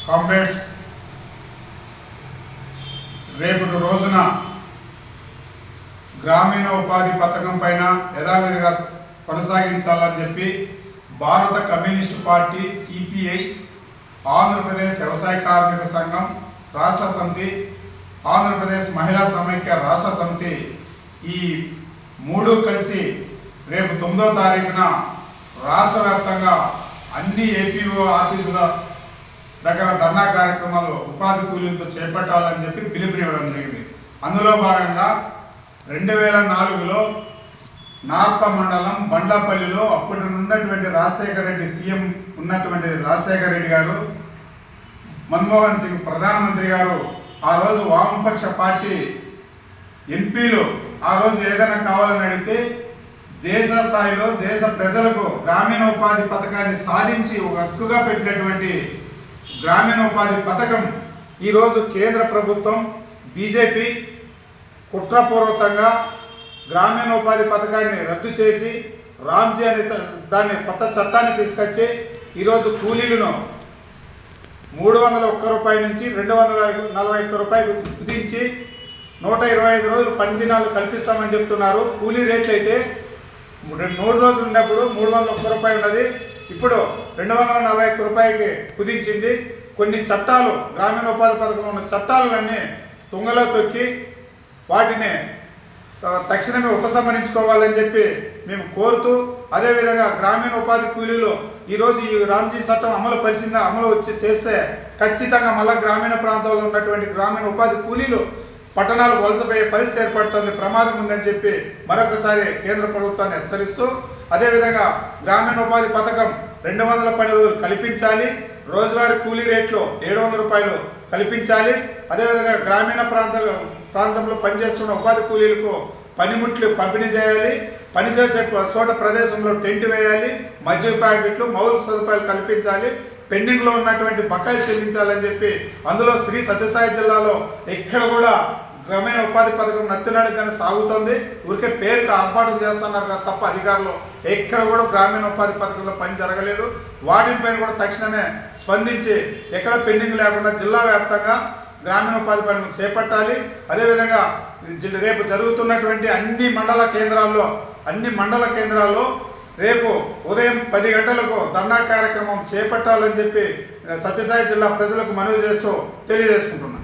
Comrades, రేపటి రోజున గ్రామీణ ఉపాధి పథకం పైన యథావిధిగా కొనసాగించాలని చెప్పి భారత కమ్యూనిస్టు పార్టీ సిపిఐ, ఆంధ్రప్రదేశ్ వ్యవసాయ కార్మిక సంఘం రాష్ట్ర సమితి, ఆంధ్రప్రదేశ్ మహిళా సమైక్య రాష్ట్ర సమితి ఈ మూడు కలిసి రేపు 9వ తారీఖున రాష్ట్ర వ్యాప్తంగా అన్ని ఏపీఓ ఆఫీసుల దగ్గర ధర్నా కార్యక్రమాలు ఉపాధి కూలీలతో చేపట్టాలని చెప్పి పిలుపునివ్వడం జరిగింది. అందులో భాగంగా 2004లో నార్ప మండలం బండ్లపల్లిలో అప్పుడు ఉన్నటువంటి రాజశేఖర రెడ్డి సీఎం ఉన్నటువంటి రాజశేఖర రెడ్డి గారు, మన్మోహన్ సింగ్ ప్రధానమంత్రి గారు, ఆ రోజు వామపక్ష పార్టీ ఎంపీలు ఆ రోజు ఏదైనా కావాలని అడిగితే దేశ స్థాయిలో దేశ ప్రజలకు గ్రామీణ ఉపాధి పథకాన్ని సాధించి ఒక హక్కుగా పెట్టినటువంటి గ్రామీణ ఉపాధి పథకం ఈరోజు కేంద్ర ప్రభుత్వం బీజేపీ కుట్రపూర్వకంగా గ్రామీణ ఉపాధి పథకాన్ని రద్దు చేసి రామ్జీ అనే దాన్ని కొత్త చట్టాన్ని తీసుకొచ్చి ఈరోజు కూలీలను 301 రూపాయల నుంచి 241 రూపాయలు కుదించి 125 రోజులు పని దినాలు కల్పిస్తామని చెప్తున్నారు. కూలీ రేట్లు అయితే 3 రోజులు ఉన్నప్పుడు 301 రూపాయలు ఉన్నది, ఇప్పుడు 241 రూపాయలకి కుదించింది. కొన్ని చట్టాలు, గ్రామీణ ఉపాధి పథకంలో ఉన్న చట్టాలన్నీ తుంగలో తొక్కి వాటిని తక్షణమే ఉపసంహరించుకోవాలని చెప్పి మేము కోరుతూ, అదేవిధంగా గ్రామీణ ఉపాధి కూలీలు ఈరోజు ఈ రామ్జీ చట్టం అమలు చేస్తే ఖచ్చితంగా మళ్ళీ గ్రామీణ ప్రాంతాల్లో ఉన్నటువంటి గ్రామీణ ఉపాధి కూలీలు పట్టణాలకు వలసపోయే పరిస్థితి ఏర్పడుతుంది, ప్రమాదం ఉందని చెప్పి మరొకసారి కేంద్ర ప్రభుత్వాన్ని హెచ్చరిస్తూ, అదేవిధంగా గ్రామీణ ఉపాధి పథకం 200 పని రోజులు కల్పించాలి, రోజువారీ కూలీ రేట్లు 700 రూపాయలు కల్పించాలి. అదేవిధంగా గ్రామీణ ప్రాంతంలో పనిచేస్తున్న ఉపాధి కూలీలకు పనిముట్లు పంపిణీ చేయాలి, పనిచేసే చోట ప్రదేశంలో టెంట్ వేయాలి, మద్య ప్యాకెట్లు, మౌలిక సదుపాయాలు కల్పించాలి, పెండింగ్లో ఉన్నటువంటి బకాయిలు చెల్లించాలని చెప్పి, అందులో శ్రీ సత్యసాయి జిల్లాలో ఎక్కడ కూడా గ్రామీణ ఉపాధి పథకం నత్తినాడుగానే సాగుతుంది. ఊరికే పేరుకు ఆర్పాటు చేస్తున్నారు కదా తప్ప అధికారులు ఎక్కడ కూడా గ్రామీణ ఉపాధి పథకంలో పని జరగలేదు. వాటిపైన కూడా తక్షణమే స్పందించి ఎక్కడ పెండింగ్ లేకుండా జిల్లా వ్యాప్తంగా గ్రామీణ ఉపాధి పనులు చేపట్టాలి. అదేవిధంగా రేపు జరుగుతున్నటువంటి అన్ని మండల కేంద్రాల్లో రేపు ఉదయం 10 గంటలకు ధర్నా కార్యక్రమం చేపట్టాలని చెప్పి సత్యసాయి జిల్లా ప్రజలకు మనవి చేస్తూ తెలియజేసుకుంటున్నాను.